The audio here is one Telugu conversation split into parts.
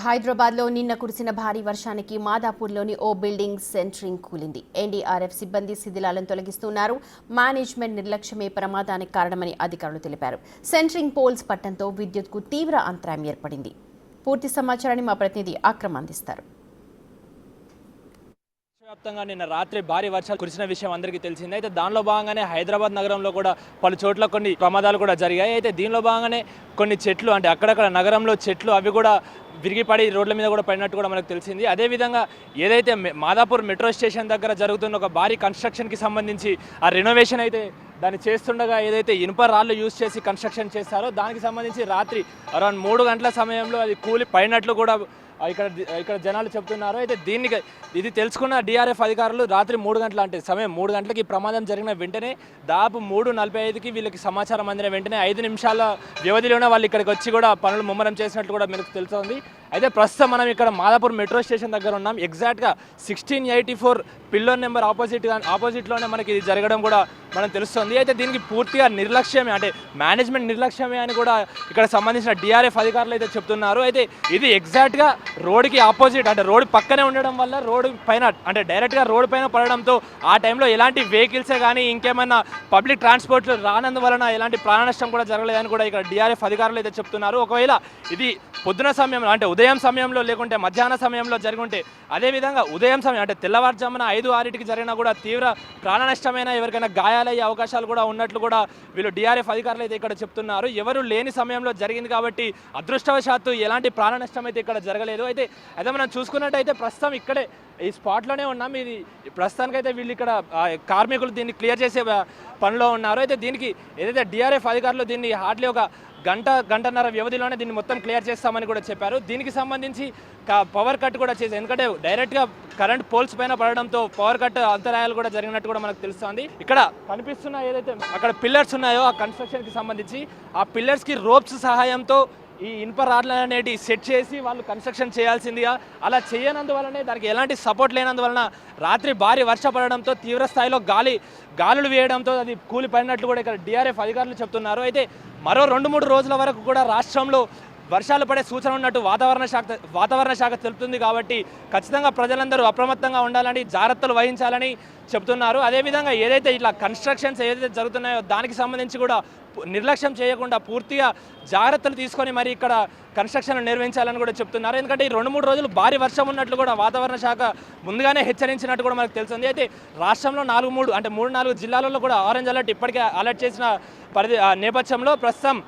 హైదరాబాద్లో నిన్న కురిసిన భారీ వర్షానికి మాదాపూర్లోని ఓ బిల్డింగ్ సెంట్రింగ్ కూలింది. ఎన్డీఆర్ఎఫ్ సిబ్బంది శిథిలాలను తొలగిస్తున్నారు. మేనేజ్మెంట్ నిర్లక్ష్యమే ప్రమాదానికి కారణమని అధికారులు తెలిపారు. సెంట్రింగ్ పోల్స్ పట్టడంతో విద్యుత్కు తీవ్ర అంతరాయం ఏర్పడింది. పూర్తి సమాచారాన్ని మా ప్రతినిధి అక్రమ్ అందిస్తారు. వ్యాప్తంగా నిన్న రాత్రి భారీ వర్షాలు కురిసిన విషయం అందరికీ తెలిసిందే. అయితే దానిలో భాగంగానే హైదరాబాద్ నగరంలో కూడా పలు చోట్ల కొన్ని ప్రమాదాలు కూడా జరిగాయి. అయితే దీనిలో భాగంగానే కొన్ని చెట్లు అంటే అక్కడక్కడ నగరంలో చెట్లు అవి కూడా విరిగిపడి రోడ్ల మీద కూడా పడినట్టు కూడా మనకు తెలిసింది. అదేవిధంగా ఏదైతే మాదాపూర్ మెట్రో స్టేషన్ దగ్గర జరుగుతున్న ఒక భారీ కన్స్ట్రక్షన్కి సంబంధించి ఆ రెనోవేషన్ అయితే దాన్ని చేస్తుండగా ఏదైతే ఇనుప రాళ్ళు యూజ్ చేసి కన్స్ట్రక్షన్ చేస్తారో దానికి సంబంధించి రాత్రి అరౌండ్ 3 గంటల సమయంలో అది కూలి పడినట్లు కూడా ఇక్కడ జనాలు చెప్తున్నారు. అయితే ఇది తెలుసుకున్న డిఆర్ఎఫ్ అధికారులు రాత్రి 3 గంటల అంటే సమయం 3 గంటలకి ప్రమాదం జరిగిన వెంటనే దాదాపు 3:45కి వీళ్ళకి సమాచారం అందిన వెంటనే 5 నిమిషాల వ్యవధిలోనే వాళ్ళు ఇక్కడికి వచ్చి కూడా పనులు ముమ్మరం చేసినట్లు కూడా మనకు తెలుస్తుంది. అయితే ప్రస్తుతం మనం ఇక్కడ మాదాపూర్ మెట్రో స్టేషన్ దగ్గర ఉన్నాం. ఎగ్జాక్ట్గా 1684 పిల్లర్ నెంబర్ ఆపోజిట్లోనే మనకి ఇది జరగడం కూడా మనకు తెలుస్తుంది. అయితే దీనికి పూర్తిగా నిర్లక్ష్యమే అంటే మేనేజ్మెంట్ నిర్లక్ష్యమే అని కూడా ఇక్కడ సంబంధించిన డిఆర్ఎఫ్ అధికారులు అయితే చెప్తున్నారు. అయితే ఇది ఎగ్జాక్ట్గా రోడ్డుకి ఆపోజిట్ అంటే రోడ్డు పక్కనే ఉండడం వల్ల రోడ్డు పైన అంటే డైరెక్ట్గా రోడ్డు పైన పడడంతో ఆ టైంలో ఎలాంటి వెహికల్సే కానీ ఇంకేమైనా పబ్లిక్ ట్రాన్స్పోర్ట్ రానందువలన ఎలాంటి ప్రాణ నష్టం కూడా జరగలేదని కూడా ఇక్కడ డిఆర్ఎఫ్ అధికారులు అయితే చెప్తున్నారు. ఒకవేళ ఇది పొద్దున సమయంలో అంటే ఉదయం సమయంలో లేకుంటే మధ్యాహ్న సమయంలో జరుగుంటే అదేవిధంగా ఉదయం సమయం అంటే తెల్లవారుజామున 5-6కి జరిగినా కూడా తీవ్ర ప్రాణ నష్టమైన ఎవరికైనా గాయాలయ్యే అవకాశాలు కూడా ఉన్నట్లు కూడా వీళ్ళు డిఆర్ఎఫ్ అధికారులు అయితే ఇక్కడ చెప్తున్నారు. ఎవరు లేని సమయంలో జరిగింది కాబట్టి అదృష్టవశాత్తు ఎలాంటి ప్రాణ నష్టం అయితే ఇక్కడ జరగలేదు. అయితే మనం చూసుకున్నట్టయితే ప్రస్తుతం ఇక్కడే ఈ స్పాట్లోనే ఉన్నాం. ఇది ప్రస్తుతానికైతే వీళ్ళు ఇక్కడ కార్మికులు దీన్ని క్లియర్ చేసే పనిలో ఉన్నారు. అయితే దీనికి ఏదైతే డిఆర్ఎఫ్ అధికారులు దీన్ని హార్డ్లీ ఒక గంటన్నర వ్యవధిలోనే దీన్ని మొత్తం క్లియర్ చేస్తామని కూడా చెప్పారు. దీనికి సంబంధించి పవర్ కట్ కూడా చేశారు. ఎందుకంటే డైరెక్ట్గా కరెంట్ పోల్స్ పైన పడడంతో పవర్ కట్ అంతరాయాలు కూడా జరిగినట్టు కూడా మనకు తెలుస్తుంది. ఇక్కడ కనిపిస్తున్న ఏదైతే అక్కడ పిల్లర్స్ ఉన్నాయో ఆ కన్స్ట్రక్షన్కి సంబంధించి ఆ పిల్లర్స్కి రోప్స్ సహాయంతో ఈ ఇనుప రాడ్లు అనేవి సెట్ చేసి వాళ్ళు కన్స్ట్రక్షన్ చేయాల్సిందిగా అలా చేయనందువలనే దానికి ఎలాంటి సపోర్ట్ లేనందువలన రాత్రి భారీ వర్ష పడడంతో తీవ్ర స్థాయిలో గాలులు వేయడంతో అది కూలిపడినట్లు కూడా ఇక్కడ డిఆర్ఎఫ్ అధికారులు చెప్తున్నారు. అయితే మరో 2-3 రోజుల వరకు కూడా రాష్ట్రంలో వర్షాలు పడే సూచన ఉన్నట్టు వాతావరణ శాఖ తెలుపుతుంది. కాబట్టి ఖచ్చితంగా ప్రజలందరూ అప్రమత్తంగా ఉండాలని జాగ్రత్తలు వహించాలని చెప్తున్నారు. అదేవిధంగా ఏదైతే ఇట్లా కన్స్ట్రక్షన్స్ ఏదైతే జరుగుతున్నాయో దానికి సంబంధించి కూడా నిర్లక్ష్యం చేయకుండా పూర్తిగా జాగ్రత్తలు తీసుకొని మరి ఇక్కడ కన్స్ట్రక్షన్లు నిర్వహించాలని కూడా చెప్తున్నారు. ఎందుకంటే ఈ 2-3 రోజులు భారీ వర్షం ఉన్నట్లు కూడా వాతావరణ శాఖ ముందుగానే హెచ్చరించినట్టు కూడా మనకు తెలుస్తుంది. అయితే రాష్ట్రంలో 3-4 జిల్లాలలో కూడా ఆరెంజ్ అలర్ట్ ఇప్పటికే అలర్ట్ చేసిన నేపథ్యంలో ప్రస్తుతం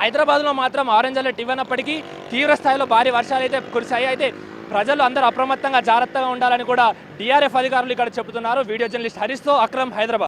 హైదరాబాద్లో మాత్రం ఆరెంజ్ అలర్ట్ ఇవ్వనప్పటికీ తీవ్ర స్థాయిలో భారీ వర్షాలు అయితే కురిశాయి. అయితే ప్రజలు అందరూ అప్రమత్తంగా జాగ్రత్తగా ఉండాలని కూడా డిఆర్ఎఫ్ అధికారులు ఇక్కడ చెబుతున్నారు. వీడియో జర్నలిస్ట్ హరీష్తో అక్రమ్, హైదరాబాద్.